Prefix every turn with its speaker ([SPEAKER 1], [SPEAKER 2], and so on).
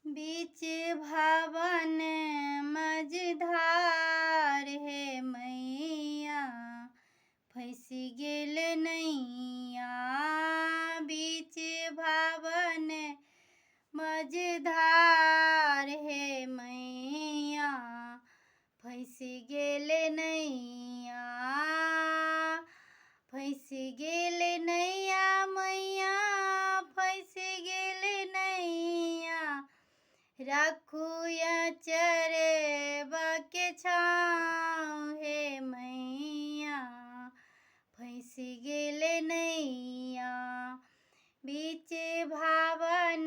[SPEAKER 1] बीच भावन मझधार हे मैया फंस गेल नैया। बीच भावन मझधार हे मैया फंस गेल नैया। फंस गेल नैया मैया फंस गेल नैया। राखू अचरवा के छाँव हे मैया फंस गेल नैया। बीच भावन